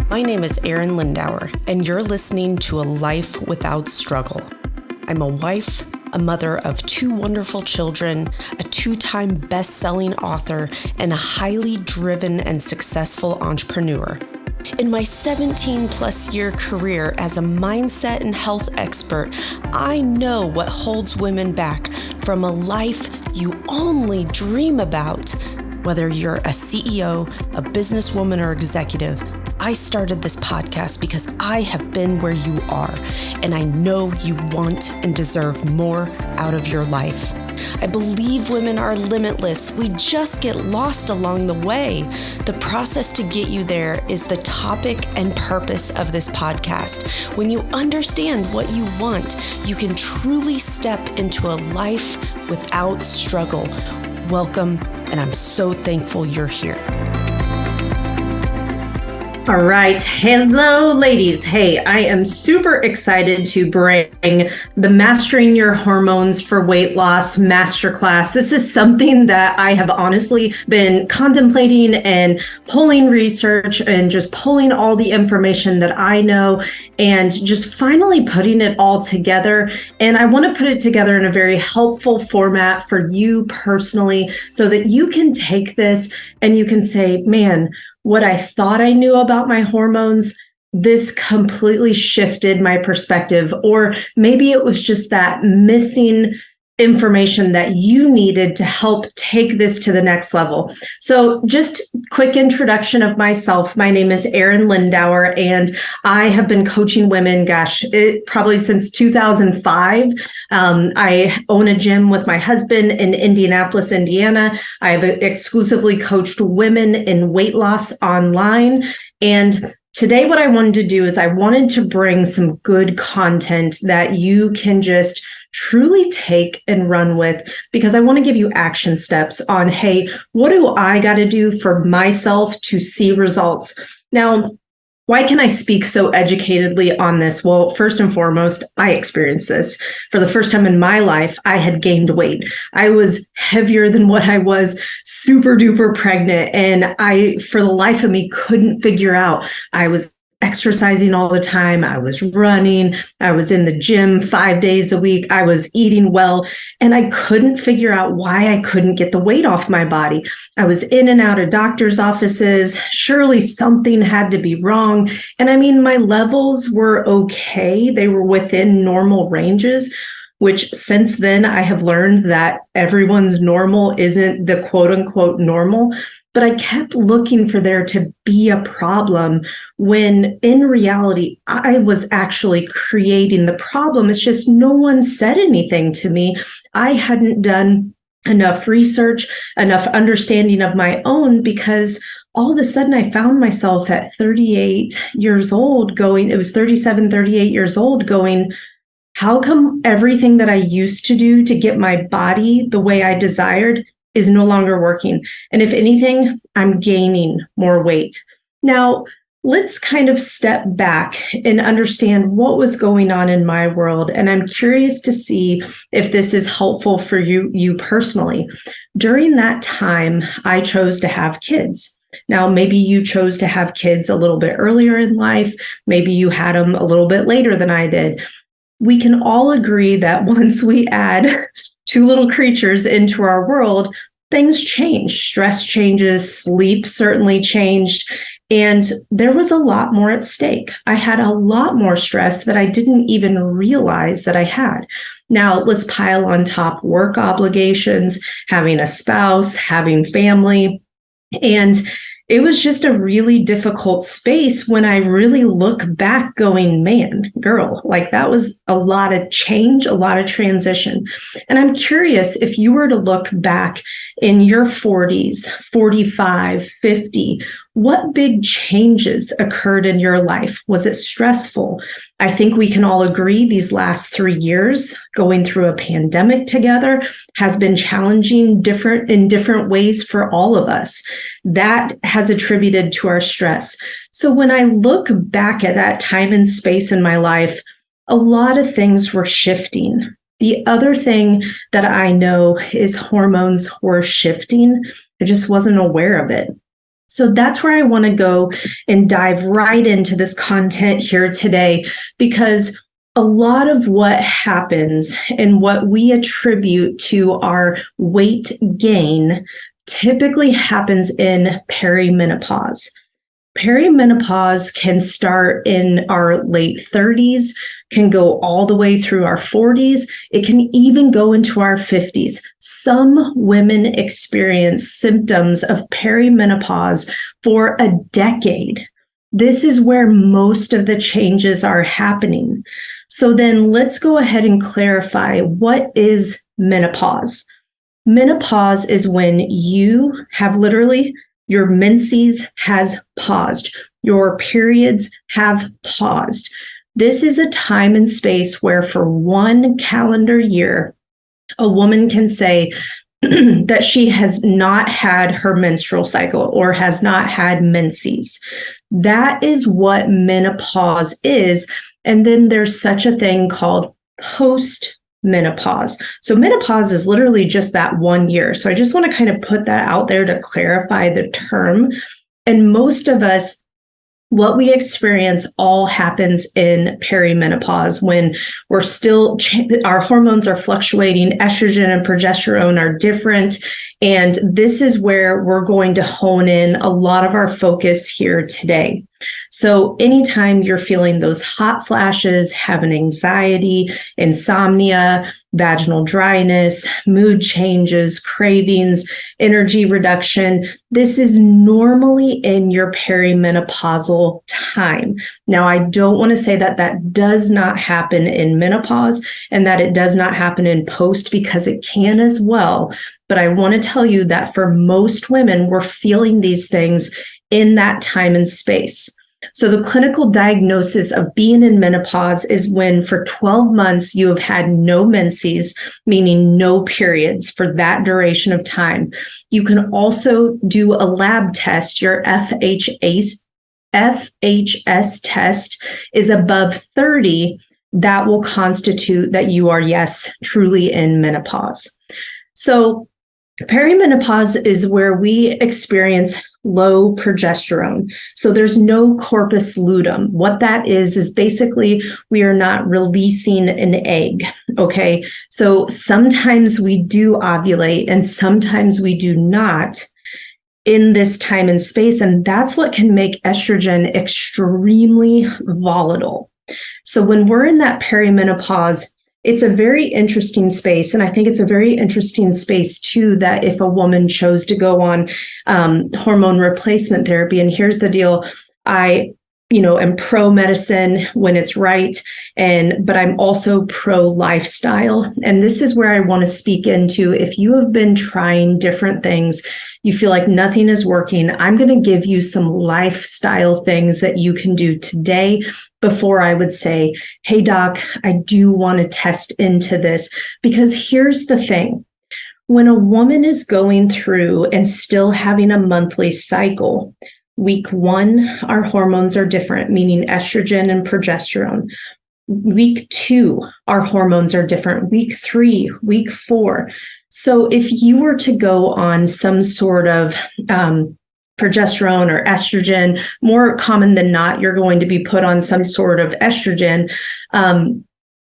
My name is Arin Lindauer, and you're listening to A Life Without Struggle. I'm a wife, a mother of 2 wonderful children, a 2-time best-selling author, and a highly driven and successful entrepreneur. In my 17-plus year career as a mindset and health expert, I know what holds women back from a life you only dream about. Whether you're a CEO, a businesswoman, or executive, I started this podcast because I have been where you are, and I know you want and deserve more out of your life. I believe women are limitless. We just get lost along the way. The process to get you there is the topic and purpose of this podcast. When you understand what you want, you can truly step into a life without struggle. Welcome, and I'm so thankful you're here. All right. Hello, ladies. Hey, I am super excited to bring the Mastering Your Hormones for Weight Loss Masterclass. This is something that I have honestly been contemplating and pulling research and just pulling all the information that I know and just finally putting it all together. And I want to put it together in a very helpful format for you personally so that you can take this and you can say, man, what I thought I knew about my hormones, this completely shifted my perspective. Or maybe it was just that missing information that you needed to help take this to the next level. So just quick introduction of myself. My name is Arin Lindauer, and I have been coaching women, probably since 2005. I own a gym with my husband in Indianapolis, Indiana. I've exclusively coached women in weight loss online. And today, what I wanted to do is I wanted to bring some good content that you can just truly take and run with, because I want to give you action steps on, hey, what do I got to do for myself to see results? Now, why can I speak so educatedly on this? Well, first and foremost, I experienced this. For the first time in my life, I had gained weight. I was heavier than what I was, super duper pregnant. And I, for the life of me, couldn't figure out. I was exercising all the time. I was running. I was in the gym 5 days a week. I was eating well, and I couldn't figure out why I couldn't get the weight off my body. I was in and out of doctor's offices. Surely something had to be wrong. And I mean, my levels were okay. They were within normal ranges, which since then I have learned that everyone's normal isn't the quote unquote normal. But I kept looking for there to be a problem when in reality, I was actually creating the problem. It's just no one said anything to me. I hadn't done enough research, enough understanding of my own, because all of a sudden I found myself at 38 years old going, it was 37, 38 years old going, how come everything that I used to do to get my body the way I desired is no longer working? And if anything, I'm gaining more weight. Now, let's kind of step back and understand what was going on in my world. And I'm curious to see if this is helpful for you personally. During that time, I chose to have kids. Now, maybe you chose to have kids a little bit earlier in life. Maybe you had them a little bit later than I did. We can all agree that once we add 2 little creatures into our world, things change. Stress changes, sleep certainly changed, and there was a lot more at stake. I had a lot more stress that I didn't even realize that I had. Now, let's pile on top work obligations, having a spouse, having family, and it was just a really difficult space when I really look back going, man, girl, like that was a lot of change, a lot of transition. And I'm curious if you were to look back in your 40s, 45, 50, what big changes occurred in your life? Was it stressful? I think we can all agree these last 3 years going through a pandemic together has been challenging in different ways for all of us. That has attributed to our stress. So when I look back at that time and space in my life, a lot of things were shifting. The other thing that I know is hormones were shifting. I just wasn't aware of it. So that's where I want to go and dive right into this content here today, because a lot of what happens and what we attribute to our weight gain typically happens in perimenopause. Perimenopause can start in our late 30s, can go all the way through our 40s. It can even go into our 50s. Some women experience symptoms of perimenopause for a decade. This is where most of the changes are happening. So then let's go ahead and clarify, what is menopause? Menopause is when you have literally your menses has paused. Your periods have paused. This is a time and space where for 1 calendar year, a woman can say that she has not had her menstrual cycle or has not had menses. That is what menopause is. And then there's such a thing called post-menopause. So menopause is literally just that 1 year. So I just want to kind of put that out there to clarify the term. And most of us, what we experience all happens in perimenopause when we're still, our hormones are fluctuating, estrogen and progesterone are different. And this is where we're going to hone in a lot of our focus here today. So anytime you're feeling those hot flashes, having anxiety, insomnia, vaginal dryness, mood changes, cravings, energy reduction, this is normally in your perimenopausal time. Now, I don't want to say that that does not happen in menopause and that it does not happen in post, because it can as well. But I want to tell you that for most women, we're feeling these things in that time and space. So the clinical diagnosis of being in menopause is when for 12 months you have had no menses, meaning no periods for that duration of time. You can also do a lab test. Your FHS test is above 30. That will constitute that you are, yes, truly in menopause. So perimenopause is where we experience low progesterone. So there's no corpus luteum. What that is basically we are not releasing an egg. Okay. So sometimes we do ovulate and sometimes we do not in this time and space. And that's what can make estrogen extremely volatile. So when we're in that perimenopause, it's a very interesting space. And I think it's a very interesting space too, that if a woman chose to go on hormone replacement therapy, and here's the deal, I am pro medicine when it's right. But I'm also pro lifestyle. And this is where I want to speak into, if you have been trying different things, you feel like nothing is working, I'm going to give you some lifestyle things that you can do today before I would say, hey, doc, I do want to test into this. Because here's the thing. When a woman is going through and still having a monthly cycle, week 1, our hormones are different, meaning estrogen and progesterone. Week 2, our hormones are different. Week 3, week 4. So if you were to go on some sort of progesterone or estrogen, more common than not, you're going to be put on some sort of estrogen.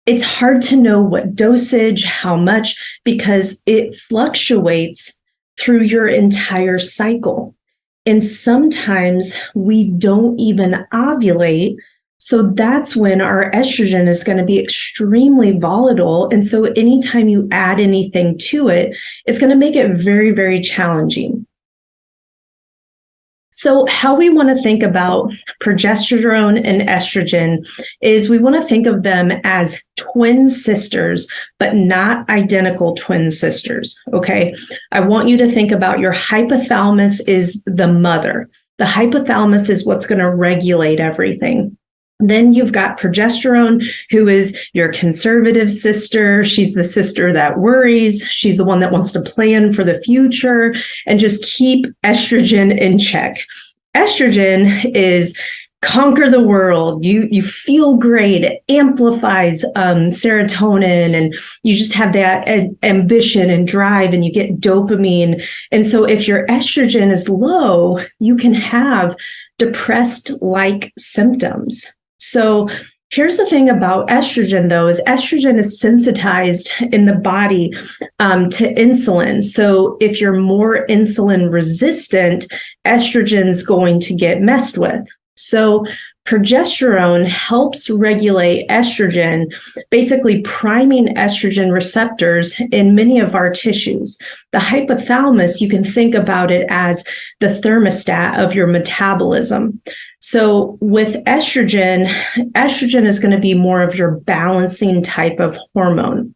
It's hard to know what dosage, how much, because it fluctuates through your entire cycle. And sometimes we don't even ovulate. So that's when our estrogen is going to be extremely volatile. And so anytime you add anything to it, it's going to make it very, very challenging. So how we want to think about progesterone and estrogen is we want to think of them as twin sisters, but not identical twin sisters. Okay. I want you to think about your hypothalamus is the mother. The hypothalamus is what's going to regulate everything. Then you've got progesterone, who is your conservative sister. She's the sister that worries. She's the one that wants to plan for the future and just keep estrogen in check. Estrogen is conquer the world. You feel great. It amplifies serotonin, and you just have that ambition and drive, and you get dopamine. And so if your estrogen is low, you can have depressed-like symptoms. So here's the thing about estrogen, though, is estrogen is sensitized in the body to insulin. So if you're more insulin resistant, estrogen's going to get messed with. So progesterone helps regulate estrogen, basically priming estrogen receptors in many of our tissues. The hypothalamus, you can think about it as the thermostat of your metabolism. So with estrogen is going to be more of your balancing type of hormone.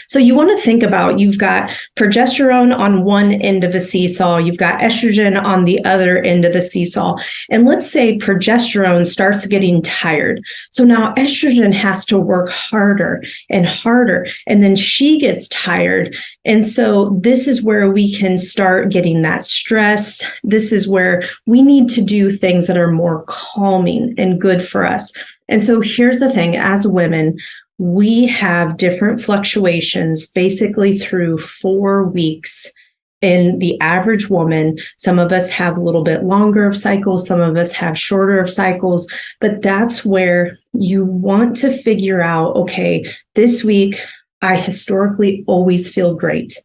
So you want to think about, you've got progesterone on one end of a seesaw, you've got estrogen on the other end of the seesaw. And let's say progesterone starts getting tired. So now estrogen has to work harder and harder, and then she gets tired. And so this is where we can start getting that stress. This is where we need to do things that are more calming and good for us. And so here's the thing, as women, we have different fluctuations basically through 4 weeks in the average woman. Some of us have a little bit longer of cycles, some of us have shorter of cycles, but that's where you want to figure out, okay, this week, I historically always feel great.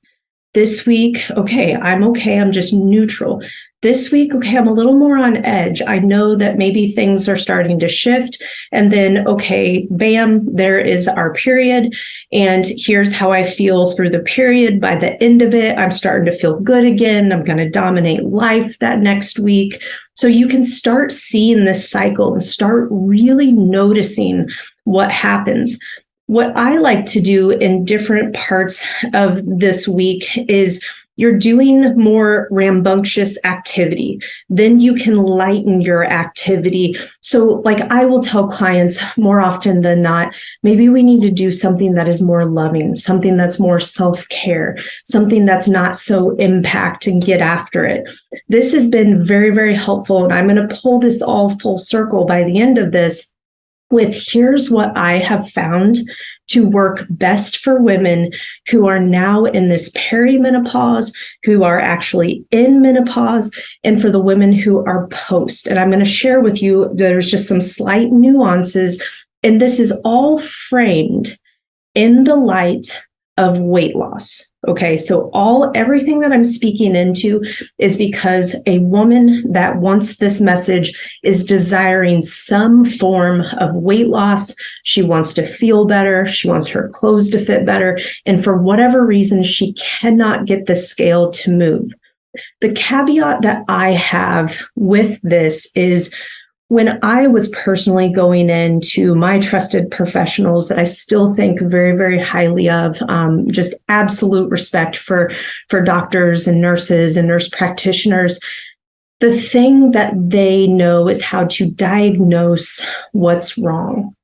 This week, okay, I'm just neutral. This week, okay, I'm a little more on edge. I know that maybe things are starting to shift. And then, okay, bam, there is our period. And here's how I feel through the period. By the end of it, I'm starting to feel good again. I'm going to dominate life that next week. So you can start seeing this cycle and start really noticing what happens. What I like to do in different parts of this week is you're doing more rambunctious activity, then you can lighten your activity. So like I will tell clients more often than not, maybe we need to do something that is more loving, something that's more self-care, something that's not so impact, and get after it. This has been very, very helpful. And I'm going to pull this all full circle by the end of this with here's what I have found to work best for women who are now in this perimenopause, who are actually in menopause, and for the women who are post. And I'm going to share with you, there's just some slight nuances, and this is all framed in the light of weight loss. Okay, so everything that I'm speaking into is because a woman that wants this message is desiring some form of weight loss. She wants to feel better. She wants her clothes to fit better. And for whatever reason, she cannot get the scale to move. The caveat that I have with this is when I was personally going into my trusted professionals that I still think very, very highly of, just absolute respect for doctors and nurses and nurse practitioners, the thing that they know is how to diagnose what's wrong.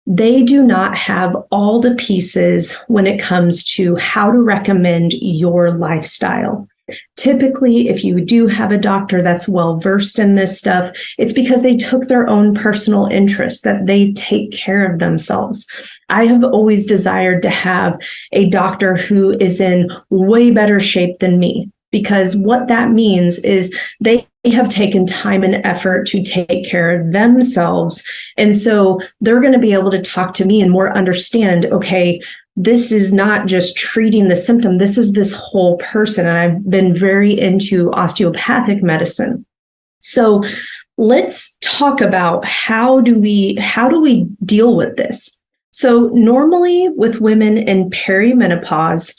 They do not have all the pieces when it comes to how to recommend your lifestyle. Typically, if you do have a doctor that's well versed in this stuff, it's because they took their own personal interest, that they take care of themselves. I have always desired to have a doctor who is in way better shape than me, because what that means is they have taken time and effort to take care of themselves. And so they're going to be able to talk to me and more understand, okay, this is not just treating the symptom. This is this whole person. And I've been very into osteopathic medicine. So let's talk about how do we deal with this? So normally with women in perimenopause,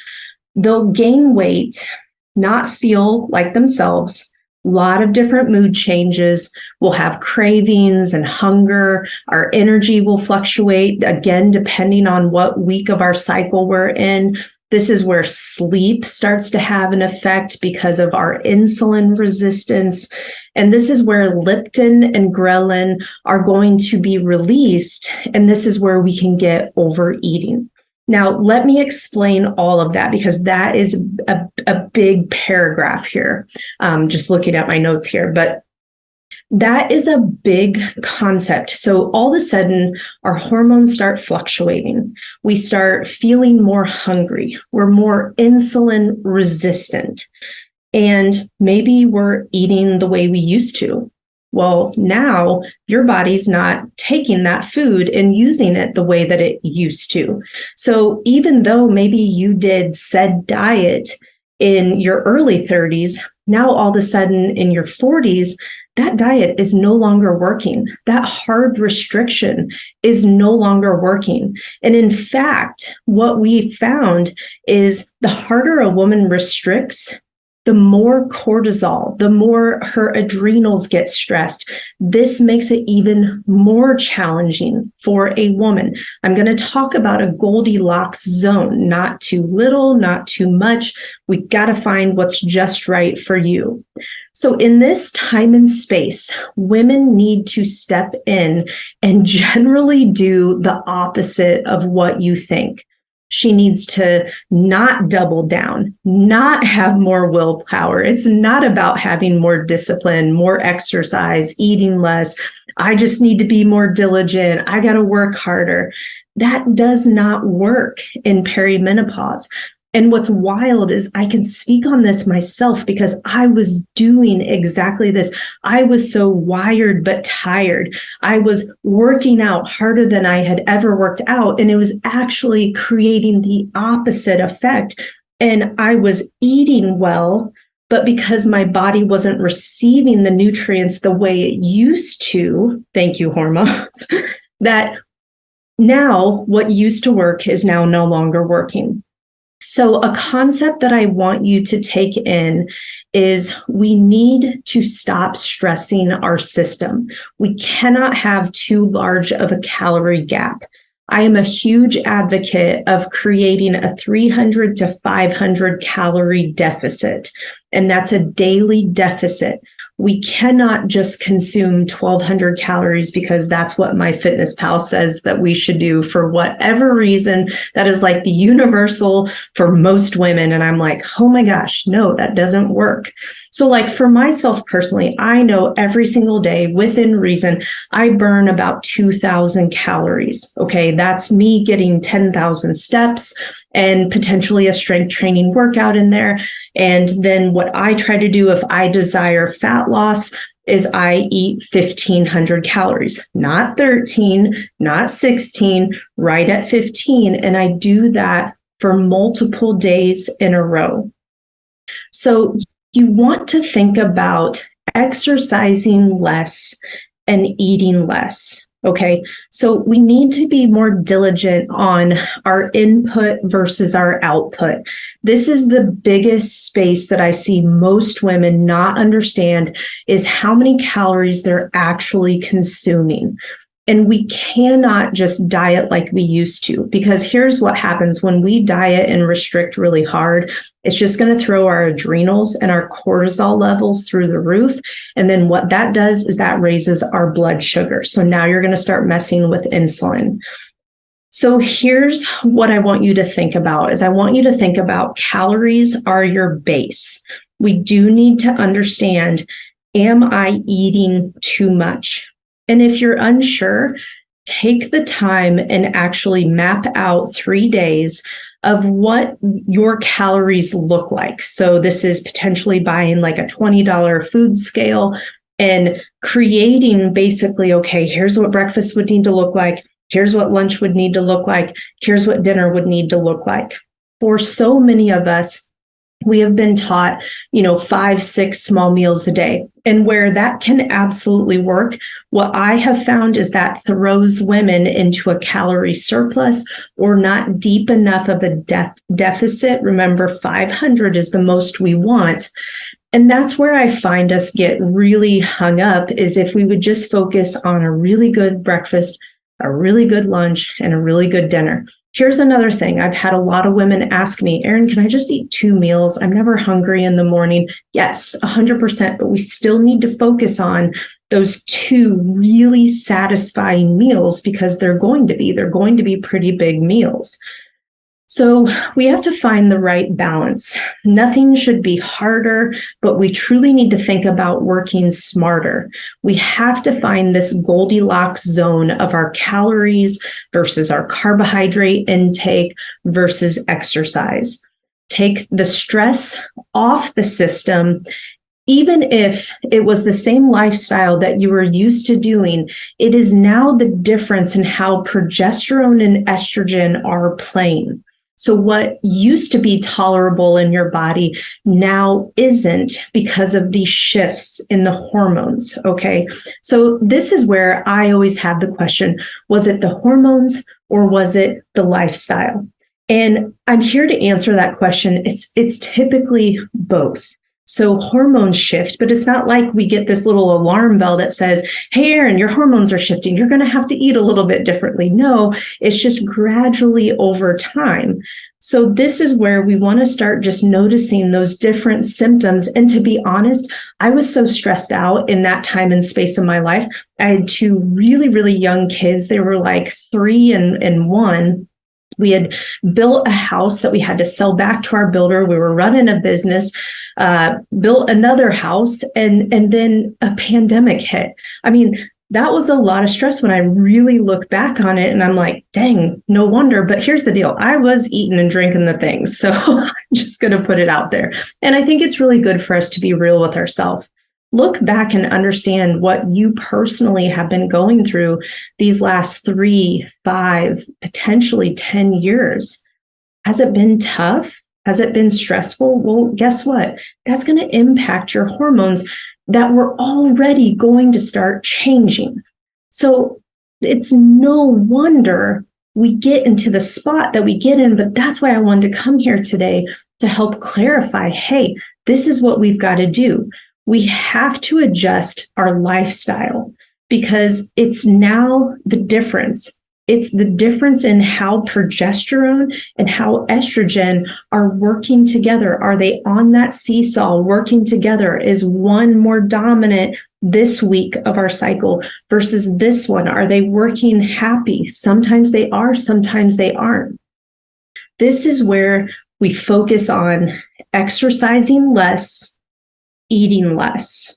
they'll gain weight, not feel like themselves, a lot of different mood changes. We'll have cravings and hunger. Our energy will fluctuate, again, depending on what week of our cycle we're in. This is where sleep starts to have an effect because of our insulin resistance. And this is where leptin and ghrelin are going to be released. And this is where we can get overeating. Now, let me explain all of that, because that is a big paragraph here. Just looking at my notes here. But That is a big concept. So all of a sudden, our hormones start fluctuating. We start feeling more hungry. We're more insulin resistant. And maybe we're eating the way we used to. Well, now your body's not taking that food and using it the way that it used to. So even though maybe you did said diet in your early 30s, now all of a sudden in your 40s, that diet is no longer working. That hard restriction is no longer working. And in fact, what we found is the harder a woman restricts, the more cortisol, the more her adrenals get stressed. This makes it even more challenging for a woman. I'm going to talk about a Goldilocks zone, not too little, not too much. We got to find what's just right for you. So in this time and space, women need to step in and generally do the opposite of what you think. She needs to not double down, not have more willpower. It's not about having more discipline, more exercise, eating less. I just need to be more diligent. I got to work harder. That does not work in perimenopause. And what's wild is I can speak on this myself because I was doing exactly this. I was so wired but tired. I was working out harder than I had ever worked out, and it was actually creating the opposite effect. And I was eating well, but because my body wasn't receiving the nutrients the way it used to, thank you, hormones, that now what used to work is now no longer working. So a concept that I want you to take in is we need to stop stressing our system. We cannot have too large of a calorie gap. I am a huge advocate of creating a 300 to 500 calorie deficit, and that's a daily deficit. We cannot just consume 1,200 calories because that's what MyFitnessPal says that we should do for whatever reason. That is like the universal for most women. And I'm like, oh my gosh, no, that doesn't work. So like for myself personally, I know every single day within reason, I burn about 2,000 calories. Okay, that's me getting 10,000 steps and potentially a strength training workout in there. And then what I try to do if I desire fat loss is I eat 1,500 calories, not 13, not 16, right at 15. And I do that for multiple days in a row. So you want to think about exercising less and eating less. Okay, so we need to be more diligent on our input versus our output. This is the biggest space that I see most women not understand is how many calories they're actually consuming. And we cannot just diet like we used to, because here's what happens when we diet and restrict really hard. It's just going to throw our adrenals and our cortisol levels through the roof. And then what that does is that raises our blood sugar. So now you're going to start messing with insulin. So here's what I want you to think about is I want you to think about calories are your base. We do need to understand, am I eating too much? And if you're unsure, take the time and actually map out 3 days of what your calories look like. So this is potentially buying like a $20 food scale and creating basically, okay, here's what breakfast would need to look like. Here's what lunch would need to look like. Here's what dinner would need to look like. For so many of us, we have been taught, 5, 6 small meals a day. And where that can absolutely work, what I have found is that throws women into a calorie surplus or not deep enough of a deficit. Remember, 500 is the most we want. And that's where I find us get really hung up is if we would just focus on a really good breakfast, a really good lunch, and a really good dinner. Here's another thing. I've had a lot of women ask me, Arin, can I just eat 2 meals? I'm never hungry in the morning. Yes, 100%, but we still need to focus on those 2 really satisfying meals because they're going to be pretty big meals. So we have to find the right balance. Nothing should be harder, but we truly need to think about working smarter. We have to find this Goldilocks zone of our calories versus our carbohydrate intake versus exercise. Take the stress off the system. Even if it was the same lifestyle that you were used to doing, it is now the difference in how progesterone and estrogen are playing. So what used to be tolerable in your body now isn't because of these shifts in the hormones, okay? So this is where I always have the question, was it the hormones or was it the lifestyle? And I'm here to answer that question. It's typically both. So hormones shift, but it's not like we get this little alarm bell that says, hey, Arin, your hormones are shifting. You're going to have to eat a little bit differently. No, it's just gradually over time. So this is where we want to start just noticing those different symptoms. And to be honest, I was so stressed out in that time and space of my life. I had two really, really young kids. They were like 3 and 1. We had built a house that we had to sell back to our builder. We were running a business, built another house, and then a pandemic hit. I mean, that was a lot of stress when I really look back on it. And I'm like, dang, no wonder. But here's the deal. I was eating and drinking the things. So I'm just going to put it out there. And I think it's really good for us to be real with ourselves. Look back and understand what you personally have been going through these last 3, 5, potentially 10 years. Has it been tough? Has it been stressful? Well, guess what? That's going to impact your hormones that were already going to start changing. So it's no wonder we get into the spot that we get in, but that's why I wanted to come here today to help clarify, hey, this is what we've got to do. We have to adjust our lifestyle because it's now the difference. It's the difference in how progesterone and how estrogen are working together. Are they on that seesaw working together? Is one more dominant this week of our cycle versus this one? Are they working happy? Sometimes they are, sometimes they aren't. This is where we focus on exercising less, eating less.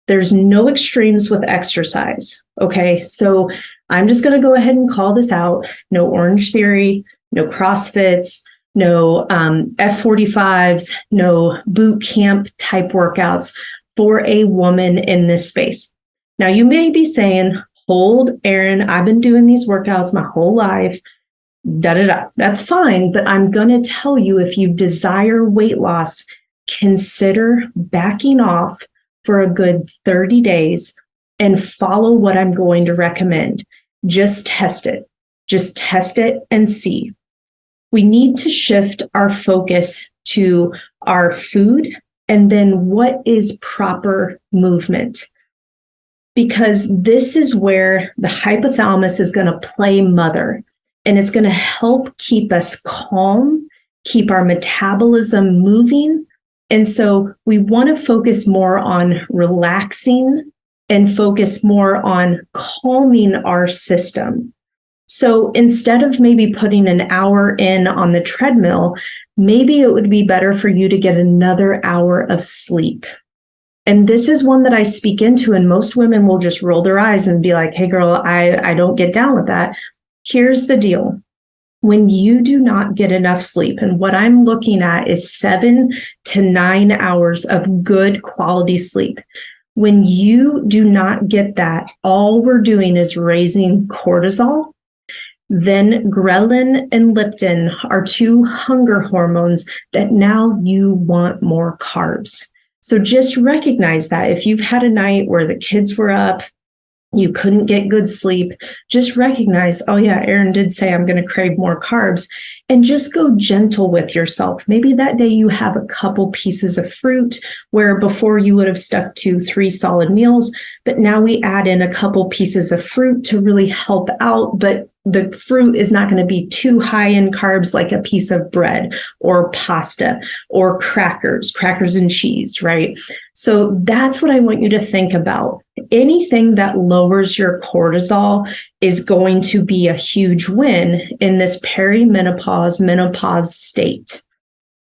There's no extremes with exercise. Okay. So I'm just going to go ahead and call this out. No Orange Theory, no CrossFits, no F45s, no boot camp type workouts for a woman in this space. Now you may be saying, hold, Arin, I've been doing these workouts my whole life. That's fine. But I'm going to tell you, if you desire weight loss, consider backing off for a good 30 days and follow what I'm going to recommend. Just test it. Just test it and see. We need to shift our focus to our food and then what is proper movement. Because this is where the hypothalamus is going to play mother, and it's going to help keep us calm, keep our metabolism moving. And so we want to focus more on relaxing and focus more on calming our system. So instead of maybe putting an hour in on the treadmill, maybe it would be better for you to get another hour of sleep. And this is one that I speak into, and most women will just roll their eyes and be like, hey girl, I don't get down with that. Here's the deal. When you do not get enough sleep, and what I'm looking at is 7 to 9 hours of good quality sleep. When you do not get that, all we're doing is raising cortisol. Then ghrelin and leptin are two hunger hormones that now you want more carbs. So just recognize that if you've had a night where the kids were up, you couldn't get good sleep, just recognize, oh yeah, Arin did say I'm going to crave more carbs, and just go gentle with yourself. Maybe that day you have a couple pieces of fruit where before you would have stuck to 3 solid meals, but now we add in a couple pieces of fruit to really help out. But the fruit is not going to be too high in carbs, like a piece of bread or pasta or crackers and cheese, right? So that's what I want you to think about. Anything that lowers your cortisol is going to be a huge win in this perimenopause perimenopause, menopause state.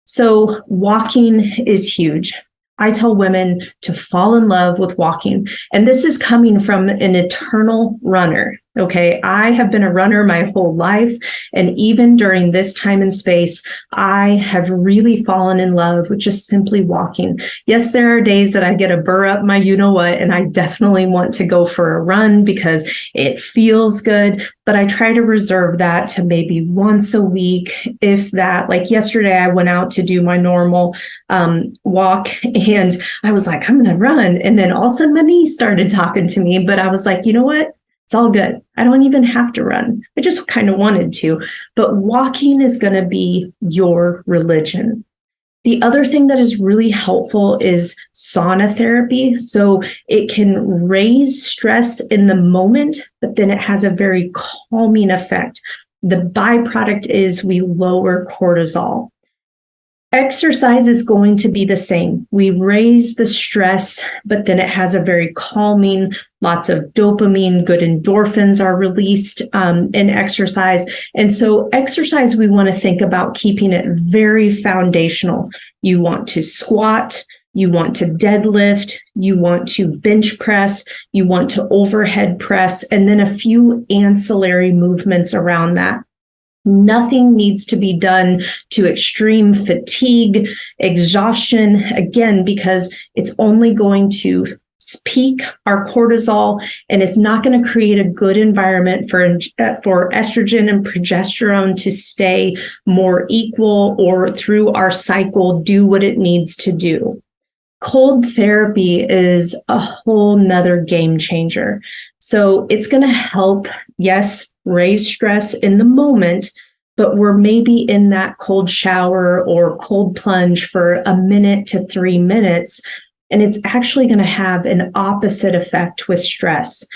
So walking is huge. I tell women to fall in love with walking. And this is coming from an eternal runner. Okay. I have been a runner my whole life. And even during this time and space, I have really fallen in love with just simply walking. Yes, there are days that I get a burr up my you-know-what, and I definitely want to go for a run because it feels good. But I try to reserve that to maybe once a week, if that. Like yesterday, I went out to do my normal walk, and I was like, I'm going to run. And then all of a sudden my knees started talking to me, but I was like, you know what? It's all good. I don't even have to run. I just kind of wanted to, but walking is going to be your religion. The other thing that is really helpful is sauna therapy. So it can raise stress in the moment, but then it has a very calming effect. The byproduct is we lower cortisol. Exercise is going to be the same. We raise the stress, but then it has a very calming, lots of dopamine, good endorphins are released in exercise. And so exercise, we want to think about keeping it very foundational. You want to squat, you want to deadlift, you want to bench press, you want to overhead press, and then a few ancillary movements around that. Nothing needs to be done to extreme fatigue, exhaustion, again, because it's only going to peak our cortisol, and it's not going to create a good environment for estrogen and progesterone to stay more equal or through our cycle do what it needs to do. Cold therapy is a whole nother game changer. So it's going to help, yes, raise stress in the moment, but we're maybe in that cold shower or cold plunge for a minute to 3 minutes, and it's actually going to have an opposite effect with stress.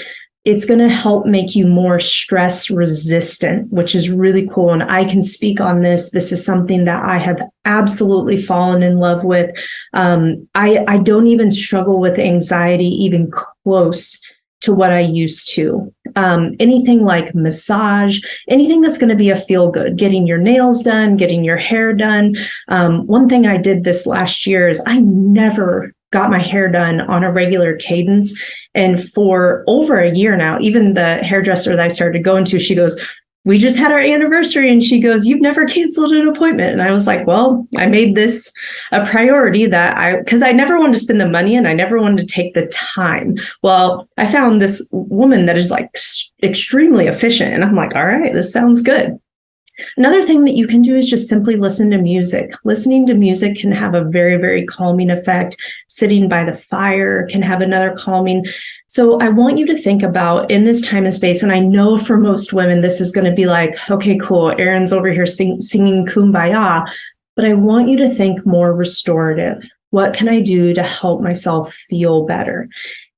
It's going to help make you more stress resistant, which is really cool. And I can speak on this. This is something that I have absolutely fallen in love with. I don't even struggle with anxiety even close to what I used to. Anything like massage, anything that's going to be a feel good, getting your nails done, getting your hair done. One thing I did this last year is I never got my hair done on a regular cadence. And for over a year now, even the hairdresser that I started going to, she goes, we just had our anniversary. And she goes, you've never canceled an appointment. And I was like, well, I made this a priority because I never wanted to spend the money and I never wanted to take the time. Well, I found this woman that is like extremely efficient. And I'm like, all right, this sounds good. Another thing that you can do is just simply listen to music. Listening to music can have a very, very calming effect. Sitting by the fire can have another calming. So I want you to think about in this time and space, and I know for most women, this is going to be like, okay, cool, Arin's over here singing Kumbaya, but I want you to think more restorative. What can I do to help myself feel better?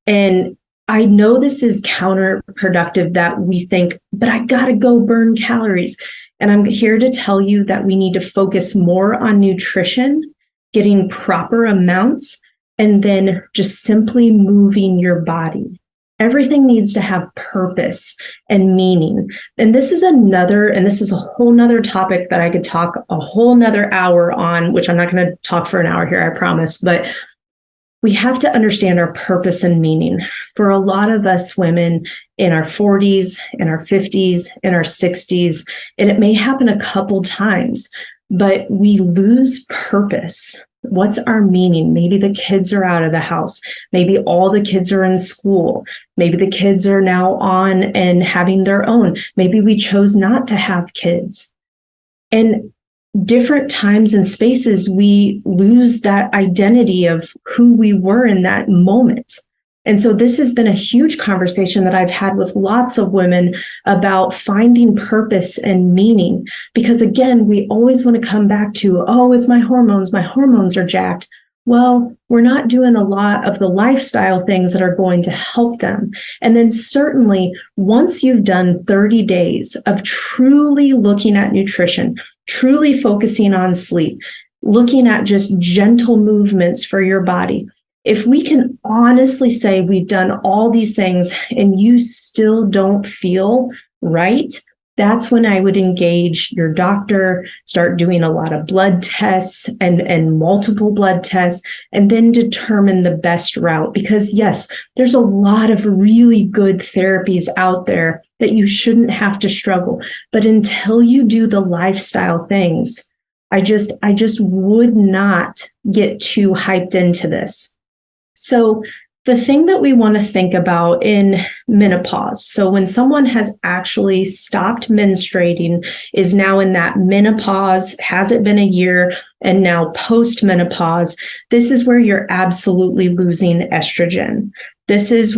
And I know this is counterproductive that we think, but I got to go burn calories. And I'm here to tell you that we need to focus more on nutrition, getting proper amounts, and then just simply moving your body. Everything needs to have purpose and meaning. And this is a whole nother topic that I could talk a whole nother hour on, which I'm not going to talk for an hour here, I promise. But we have to understand our purpose and meaning. For a lot of us women in our 40s, in our 50s, in our 60s, and it may happen a couple times, but we lose purpose. What's our meaning? Maybe the kids are out of the house. Maybe all the kids are in school. Maybe the kids are now on and having their own. Maybe we chose not to have kids. And different times and spaces, we lose that identity of who we were in that moment. And so this has been a huge conversation that I've had with lots of women about finding purpose and meaning. Because again, we always want to come back to, oh, it's my hormones are jacked. Well, we're not doing a lot of the lifestyle things that are going to help them. And then certainly once you've done 30 days of truly looking at nutrition, truly focusing on sleep, looking at just gentle movements for your body, if we can honestly say we've done all these things and you still don't feel right, that's when I would engage your doctor, start doing a lot of blood tests and multiple blood tests, and then determine the best route. Because yes, there's a lot of really good therapies out there that you shouldn't have to struggle. But until you do the lifestyle things, I just would not get too hyped into this. So the thing that we want to think about in menopause, so when someone has actually stopped menstruating, is now in that menopause, hasn't been a year, and now post-menopause, this is where you're absolutely losing estrogen. This is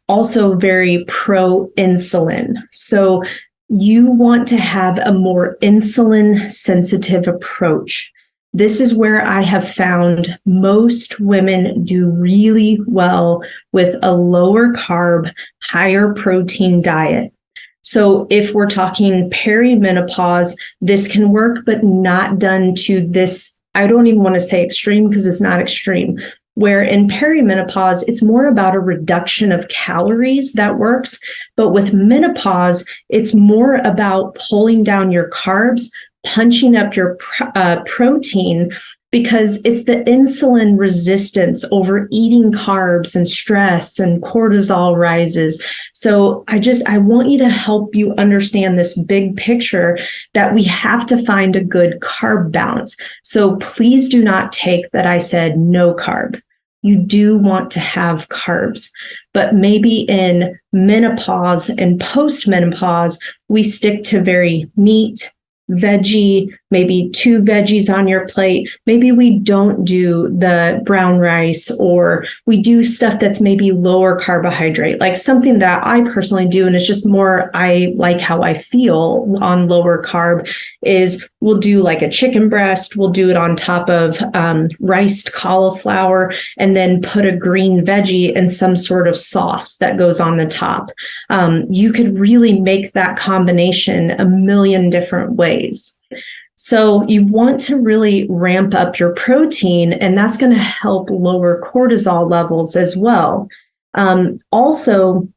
also very pro-insulin. So you want to have a more insulin-sensitive approach. This is where I have found most women do really well with a lower carb, higher protein diet. So if we're talking perimenopause, this can work, but not done to this. I don't even want to say extreme because it's not extreme. Where in perimenopause, it's more about a reduction of calories that works. But with menopause, it's more about pulling down your carbs, punching up your protein, because it's the insulin resistance over eating carbs and stress and cortisol rises. So I want you to help you understand this big picture that we have to find a good carb balance. So please do not take that I said no carb. You do want to have carbs, but maybe in menopause and post-menopause, we stick to very meat, veggie, maybe 2 veggies on your plate. Maybe we don't do the brown rice, or we do stuff that's maybe lower carbohydrate, like something that I personally do. And it's just more, I like how I feel on lower carb is we'll do like a chicken breast. We'll do it on top of riced cauliflower, and then put a green veggie and some sort of sauce that goes on the top. You could really make that combination a million different ways. So you want to really ramp up your protein, and that's going to help lower cortisol levels as well. Also,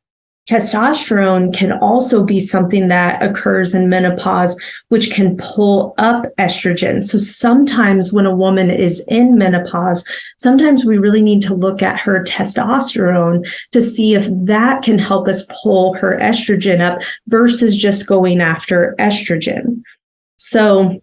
testosterone can also be something that occurs in menopause, which can pull up estrogen. So sometimes when a woman is in menopause, sometimes we really need to look at her testosterone to see if that can help us pull her estrogen up versus just going after estrogen. So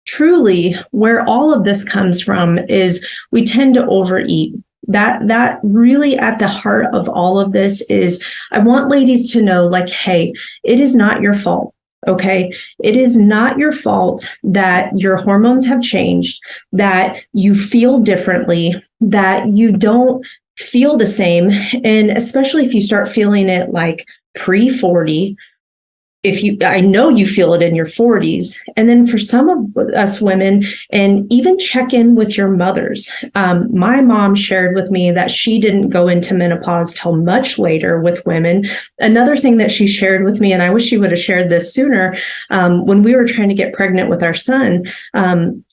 truly, where all of this comes from is we tend to overeat. That really at the heart of all of this is I want ladies to know, like, hey, it is not your fault. Okay. It is not your fault that your hormones have changed, that you feel differently, that you don't feel the same. And especially if you start feeling it like pre-40, I know you feel it in your 40s. And then for some of us women, and even check in with your mothers. My mom shared with me that she didn't go into menopause till much later with women. Another thing that she shared with me, and I wish she would have shared this sooner, when we were trying to get pregnant with our son,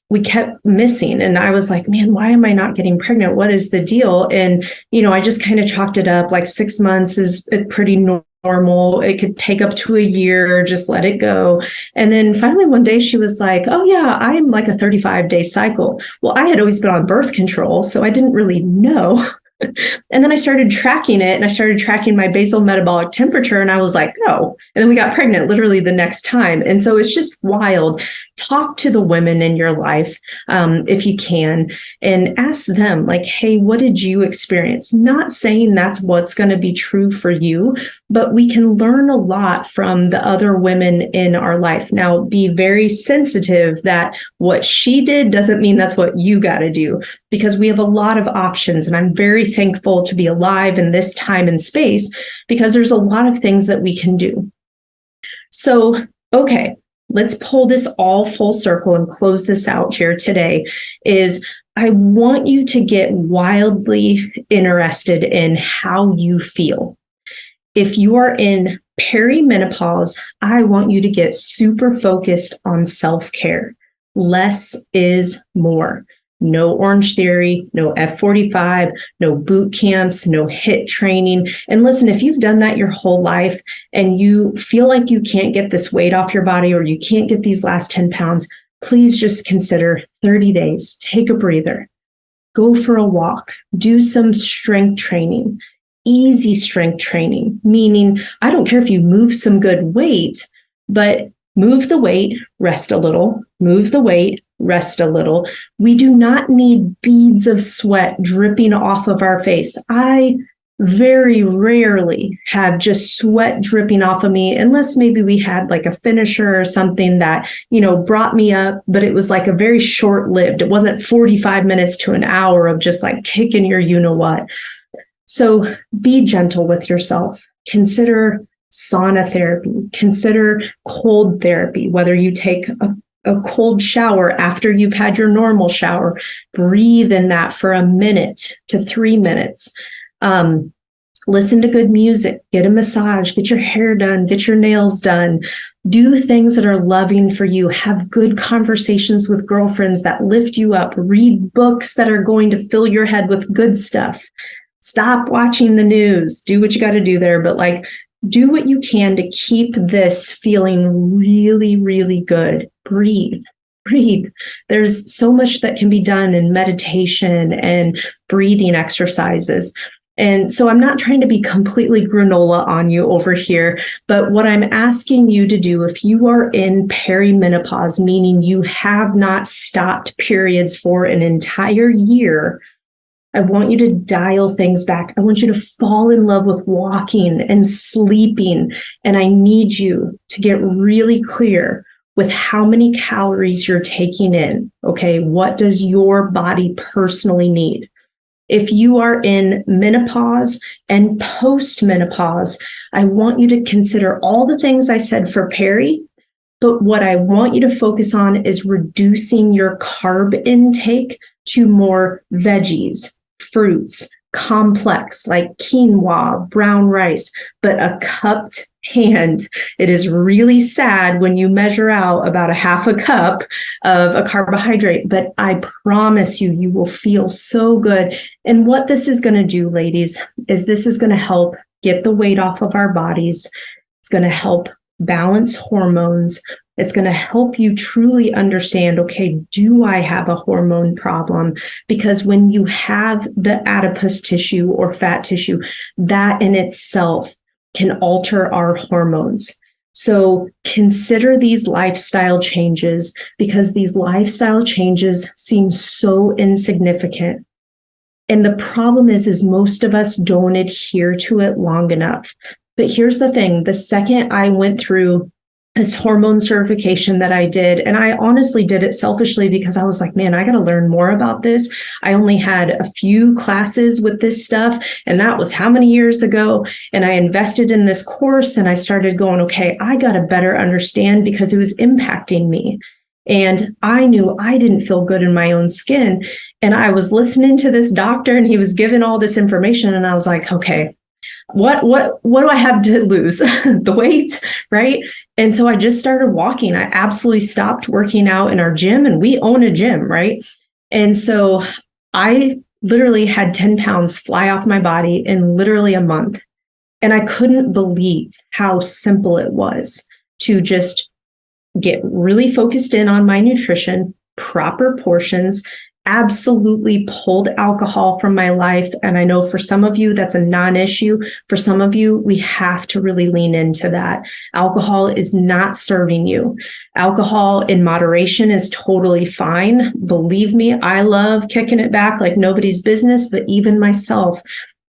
we kept missing. And I was like, man, why am I not getting pregnant? What is the deal? And, I just kind of chalked it up like 6 months is pretty normal. It could take up to a year, just let it go. And then finally one day she was like, oh yeah, I'm like a 35-day cycle. Well, I had always been on birth control, so I didn't really know. And then I started tracking it, and I started tracking my basal metabolic temperature, and I was like, no. And then we got pregnant literally the next time. And so it's just wild. Talk to the women in your life, if you can, and ask them like, hey, what did you experience? Not saying that's what's going to be true for you, but we can learn a lot from the other women in our life. Now, be very sensitive that what she did doesn't mean that's what you got to do, because we have a lot of options. And I'm very thankful to be alive in this time and space, because there's a lot of things that we can do. So, okay, let's pull this all full circle and close this out here today. Is I want you to get wildly interested in how you feel. If you are in perimenopause, I want you to get super focused on self-care. Less is more. no Orange Theory, no F45, no boot camps, no HIIT training. And listen, if you've done that your whole life and you feel like you can't get this weight off your body or you can't get these last 10 pounds, please just consider 30 days, take a breather, go for a walk, do some strength training, easy strength training, meaning I don't care if you move some good weight, but move the weight, rest a little, move the weight, rest a little. We do not need beads of sweat dripping off of our face. I very rarely have just sweat dripping off of me, unless maybe we had like a finisher or something that, brought me up, but it was like a very short-lived. It wasn't 45 minutes to an hour of just like kicking your you-know-what. So be gentle with yourself. Consider sauna therapy. Consider cold therapy, whether you take a cold shower after you've had your normal shower. Breathe in that for a minute to 3 minutes. Listen to good music, get a massage, get your hair done, get your nails done, do things that are loving for you, have good conversations with girlfriends that lift you up, read books that are going to fill your head with good stuff. Stop watching the news, do what you got to do there, but do what you can to keep this feeling really, really good. Breathe. There's so much that can be done in meditation and breathing exercises. And so I'm not trying to be completely granola on you over here, but what I'm asking you to do, if you are in perimenopause, meaning you have not stopped periods for an entire year, I want you to dial things back. I want you to fall in love with walking and sleeping. And I need you to get really clear with how many calories you're taking in. Okay, what does your body personally need? If you are in menopause and post-menopause, I want you to consider all the things I said for peri, but what I want you to focus on is reducing your carb intake to more veggies, fruits, complex like quinoa, brown rice, but a cupped hand. It is really sad when you measure out about a half a cup of a carbohydrate, but I promise you, you will feel so good. And what this is going to do, ladies, is this is going to help get the weight off of our bodies. It's going to help balance hormones. It's going to help you truly understand, okay, do I have a hormone problem? Because when you have the adipose tissue or fat tissue, that in itself can alter our hormones. So consider these lifestyle changes, because these lifestyle changes seem so insignificant. And the problem is most of us don't adhere to it long enough. But here's the thing, the second I went through this hormone certification that I did, and I honestly did it selfishly because I was like, man, I got to learn more about this. I only had a few classes with this stuff, and that was how many years ago? And I invested in this course and I started going, okay, I got to better understand because it was impacting me. And I knew I didn't feel good in my own skin. And I was listening to this doctor and he was giving all this information. And I was like, okay, what do I have to lose? The weight, right? And so I just started walking. I absolutely stopped working out in our gym, and we own a gym, right? And so I literally had 10 pounds fly off my body in literally a month. And I couldn't believe how simple it was to just get really focused in on my nutrition, proper portions, absolutely pulled alcohol from my life. And I know for some of you, that's a non-issue. For some of you, we have to really lean into that. Alcohol is not serving you. Alcohol in moderation is totally fine. Believe me, I love kicking it back like nobody's business, but even myself,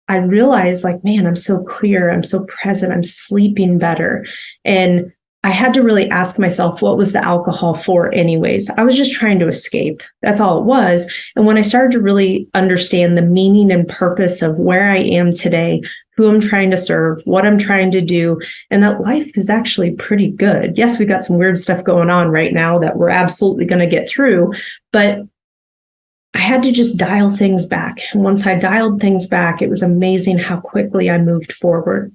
I realized like, man, I'm so clear. I'm so present. I'm sleeping better. And I had to really ask myself, what was the alcohol for anyways? I was just trying to escape. That's all it was. And when I started to really understand the meaning and purpose of where I am today, who I'm trying to serve, what I'm trying to do, and that life is actually pretty good. Yes, we got some weird stuff going on right now that we're absolutely going to get through, but I had to just dial things back. And once I dialed things back, it was amazing how quickly I moved forward.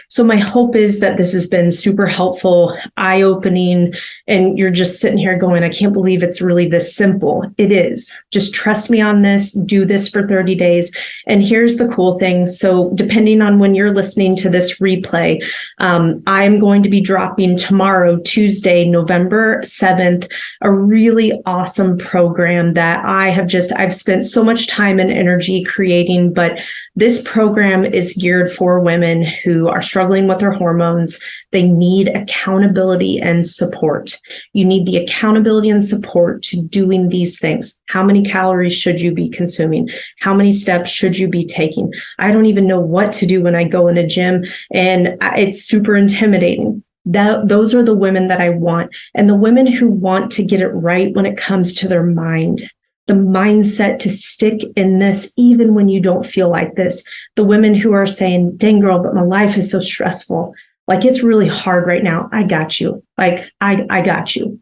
So my hope is that this has been super helpful, eye-opening, and you're just sitting here going, I can't believe it's really this simple. It is. Just trust me on this, do this for 30 days. And here's the cool thing. So depending on when you're listening to this replay, I'm going to be dropping tomorrow, Tuesday, November 7th, a really awesome program that I've spent so much time and energy creating, but this program is geared for women who are struggling with their hormones. They need accountability and support. You need the accountability and support to doing these things. How many calories should you be consuming? How many steps should you be taking? I don't even know what to do when I go in a gym, and it's super intimidating. Those are the women that I want, and the women who want to get it right when it comes to their mind. The mindset to stick in this even when you don't feel like this. The women who are saying, dang girl, but my life is so stressful. Like, it's really hard right now. I got you. Like, I got you.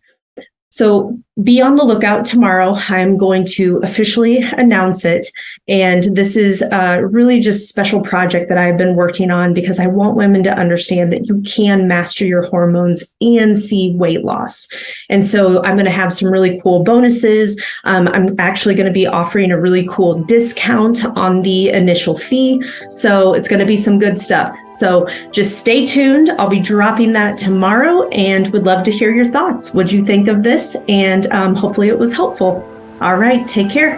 So be on the lookout tomorrow. I'm going to officially announce it. And this is really just a special project that I've been working on because I want women to understand that you can master your hormones and see weight loss. And so I'm going to have some really cool bonuses. I'm actually going to be offering a really cool discount on the initial fee. So it's going to be some good stuff. So just stay tuned. I'll be dropping that tomorrow and would love to hear your thoughts. What'd you think of this? And hopefully it was helpful. All right, take care.